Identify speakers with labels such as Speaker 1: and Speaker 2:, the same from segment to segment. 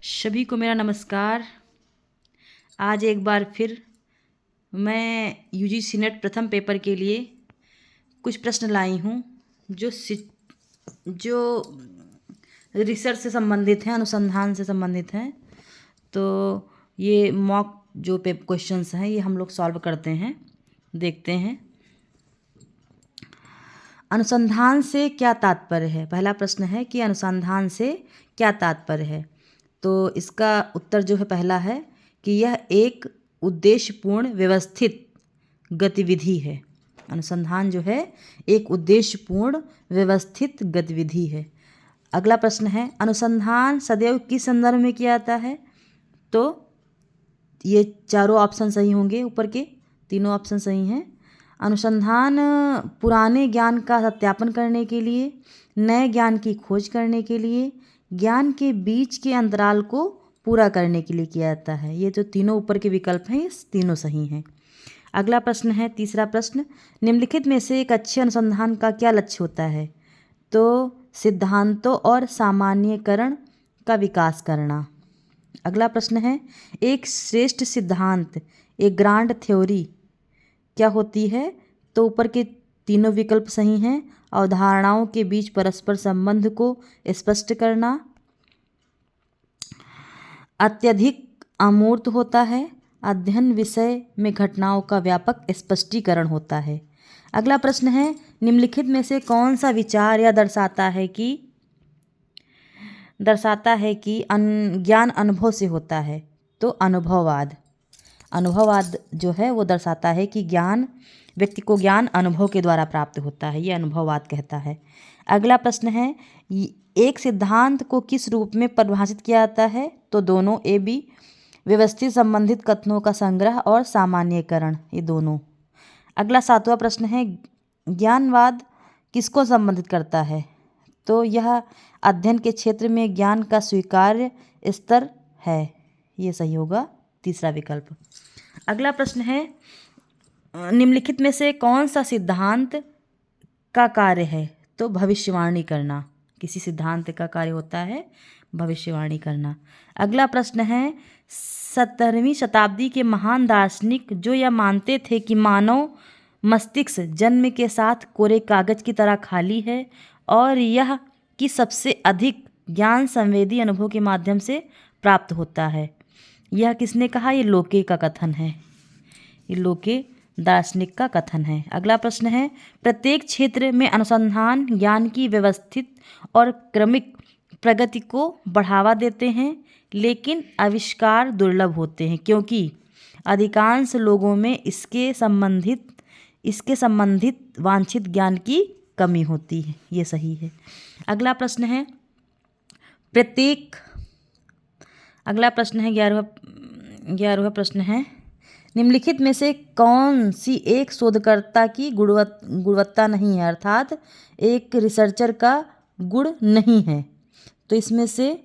Speaker 1: सभी को मेरा नमस्कार। आज एक बार फिर मैं यूजीसी नेट प्रथम पेपर के लिए कुछ प्रश्न लाई हूँ जो रिसर्च से संबंधित हैं, अनुसंधान से संबंधित हैं। तो ये मॉक जो क्वेश्चंस हैं ये हम लोग सॉल्व करते हैं, देखते हैं। अनुसंधान से क्या तात्पर्य है? पहला प्रश्न है कि अनुसंधान से क्या तात्पर्य है। तो इसका उत्तर जो है पहला है कि यह एक उद्देश्यपूर्ण व्यवस्थित गतिविधि है। अनुसंधान जो है एक उद्देश्यपूर्ण व्यवस्थित गतिविधि है। अगला प्रश्न है अनुसंधान सदैव किस संदर्भ में किया जाता है? तो ये चारों ऑप्शन सही होंगे, ऊपर के तीनों ऑप्शन सही हैं। अनुसंधान पुराने ज्ञान का सत्यापन करने के लिए, नए ज्ञान की खोज करने के लिए, ज्ञान के बीच के अंतराल को पूरा करने के लिए किया जाता है। ये जो तीनों ऊपर के विकल्प हैं ये तीनों सही हैं। अगला प्रश्न है तीसरा प्रश्न, निम्नलिखित में से एक अच्छे अनुसंधान का क्या लक्ष्य होता है? तो सिद्धांतों और सामान्यीकरण का विकास करना। अगला प्रश्न है एक श्रेष्ठ सिद्धांत, एक ग्रांड थ्योरी क्या होती है? तो ऊपर के तीनों विकल्प सही हैं। अवधारणाओं के बीच परस्पर संबंध को स्पष्ट करना, अत्यधिक अमूर्त होता है, अध्ययन विषय में घटनाओं का व्यापक स्पष्टीकरण होता है। अगला प्रश्न है निम्नलिखित में से कौन सा विचार यह दर्शाता है कि ज्ञान अनुभव से होता है? तो अनुभववाद जो है वो दर्शाता है कि व्यक्ति को ज्ञान अनुभव के द्वारा प्राप्त होता है, ये अनुभववाद कहता है। अगला प्रश्न है एक सिद्धांत को किस रूप में परिभाषित किया जाता है? तो दोनों ए बी, व्यवस्थित संबंधित कथनों का संग्रह और सामान्यीकरण, ये दोनों। अगला सातवां प्रश्न है ज्ञानवाद किसको संबंधित करता है? तो यह अध्ययन के क्षेत्र में ज्ञान का स्वीकार्य स्तर है, ये सही होगा तीसरा विकल्प। अगला प्रश्न है निम्नलिखित में से कौन सा सिद्धांत का कार्य है? तो भविष्यवाणी करना। किसी सिद्धांत का कार्य होता है भविष्यवाणी करना। अगला प्रश्न है 17वीं शताब्दी के महान दार्शनिक जो यह मानते थे कि मानव मस्तिष्क जन्म के साथ कोरे कागज की तरह खाली है और यह कि सबसे अधिक ज्ञान संवेदी अनुभव के माध्यम से प्राप्त होता है, यह किसने कहा? ये लोके का कथन है, ये लोके दार्शनिक का कथन है। अगला प्रश्न है प्रत्येक क्षेत्र में अनुसंधान ज्ञान की व्यवस्थित और क्रमिक प्रगति को बढ़ावा देते हैं, लेकिन आविष्कार दुर्लभ होते हैं क्योंकि अधिकांश लोगों में इसके संबंधित वांछित ज्ञान की कमी होती है, ये सही है। अगला प्रश्न है 11वां प्रश्न है निम्नलिखित में से कौन सी एक शोधकर्ता की गुणवत्ता नहीं है, अर्थात एक रिसर्चर का गुण नहीं है? तो इसमें से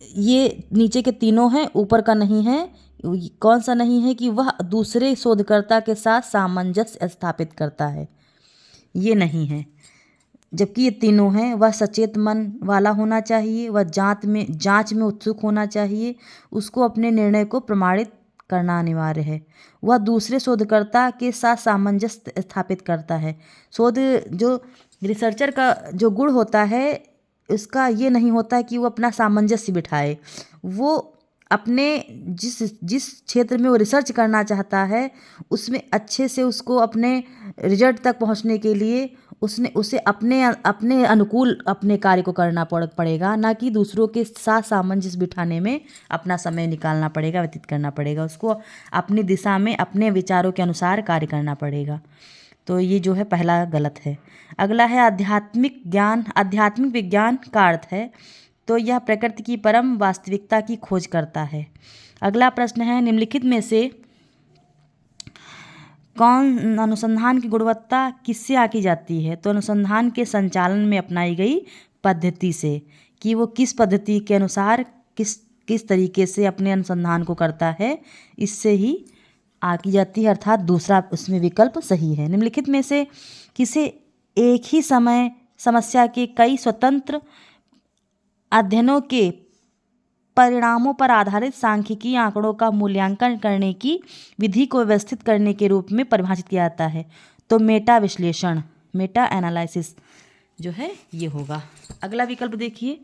Speaker 1: ये नीचे के तीनों हैं, ऊपर का नहीं है। कौन सा नहीं है? कि वह दूसरे शोधकर्ता के साथ सामंजस्य स्थापित करता है, ये नहीं है। जबकि ये तीनों हैं, वह सचेत मन वाला होना चाहिए, वह जांच में उत्सुक होना चाहिए, उसको अपने निर्णय को प्रमाणित करना अनिवार्य है, वह दूसरे शोधकर्ता के साथ सामंजस्य स्थापित करता है। जो रिसर्चर का जो गुण होता है उसका ये नहीं होता है कि वो अपना सामंजस्य बिठाए, वो अपने जिस क्षेत्र में वो रिसर्च करना चाहता है उसमें अच्छे से उसको अपने रिजल्ट तक पहुंचने के लिए उसे अपने अनुकूल अपने कार्य को करना पड़ेगा, ना कि दूसरों के साथ सामंजस्य बिठाने में अपना समय निकालना पड़ेगा, व्यतीत करना पड़ेगा। उसको अपनी दिशा में अपने विचारों के अनुसार कार्य करना पड़ेगा। तो ये जो है पहला गलत है। अगला है आध्यात्मिक विज्ञान का अर्थ है, तो यह प्रकृति की परम वास्तविकता की खोज करता है। अगला प्रश्न है निम्नलिखित में से कौन अनुसंधान की गुणवत्ता किससे आंकी जाती है? तो अनुसंधान के संचालन में अपनाई गई पद्धति से, कि वो किस पद्धति के अनुसार किस तरीके से अपने अनुसंधान को करता है, इससे ही आंकी जाती है, अर्थात दूसरा उसमें विकल्प सही है। निम्नलिखित में से किसे एक ही समय समस्या के कई स्वतंत्र अध्ययनों के परिणामों पर आधारित सांख्यिकीय आंकड़ों का मूल्यांकन करने की विधि को व्यवस्थित करने के रूप में परिभाषित किया जाता है। तो मेटा विश्लेषण, मेटा एनालिसिस जो है ये होगा। अगला विकल्प देखिए,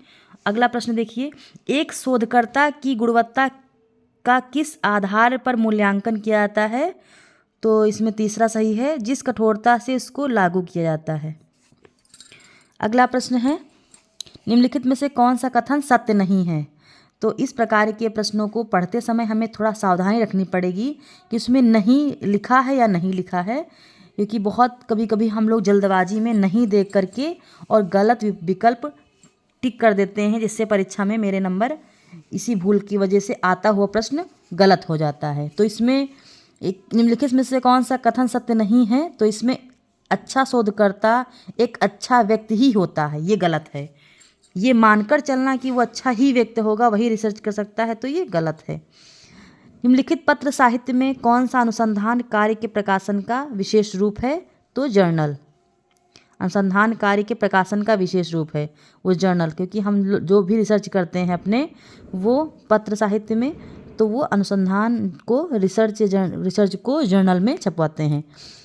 Speaker 1: अगला प्रश्न देखिए, एक शोधकर्ता की गुणवत्ता का किस आधार पर मूल्यांकन किया जाता है? तो इसमें तीसरा सही है, जिस कठोरता से इसको लागू किया जाता है। अगला प्रश्न है, निम्नलिखित में से कौन सा कथन सत्य नहीं है? तो इस प्रकार के प्रश्नों को पढ़ते समय हमें थोड़ा सावधानी रखनी पड़ेगी कि उसमें नहीं लिखा है या नहीं लिखा है, क्योंकि बहुत कभी कभी हम लोग जल्दबाजी में नहीं देख करके और गलत विकल्प टिक कर देते हैं, जिससे परीक्षा में मेरे नंबर इसी भूल की वजह से आता हुआ प्रश्न गलत हो जाता है। तो इसमें एक निम्नलिखित में से कौन सा कथन सत्य नहीं है? तो इसमें अच्छा शोधकर्ता एक अच्छा व्यक्ति ही होता है, ये गलत है। ये मानकर चलना कि वो अच्छा ही व्यक्ति होगा, वही रिसर्च कर सकता है, तो ये गलत है। निम्नलिखित पत्र साहित्य में कौन सा अनुसंधान कार्य के प्रकाशन का विशेष रूप है? तो जर्नल। अनुसंधान कार्य के प्रकाशन का विशेष रूप है वो जर्नल, क्योंकि हम जो भी रिसर्च करते हैं अपने वो पत्र साहित्य में, तो वो अनुसंधान को रिसर्च को जर्नल में छपवाते हैं।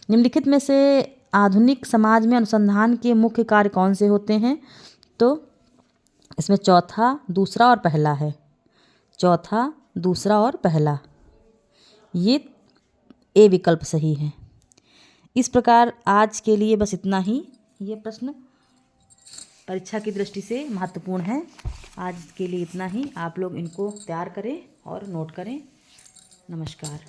Speaker 1: निम्नलिखित में से आधुनिक समाज में अनुसंधान के मुख्य कार्य कौन से होते हैं? तो इसमें चौथा, दूसरा और पहला है। चौथा, दूसरा और पहला, ये ए विकल्प सही है। इस प्रकार आज के लिए बस इतना ही। ये प्रश्न परीक्षा की दृष्टि से महत्वपूर्ण है। आज के लिए इतना ही। आप लोग इनको तैयार करें और नोट करें। नमस्कार।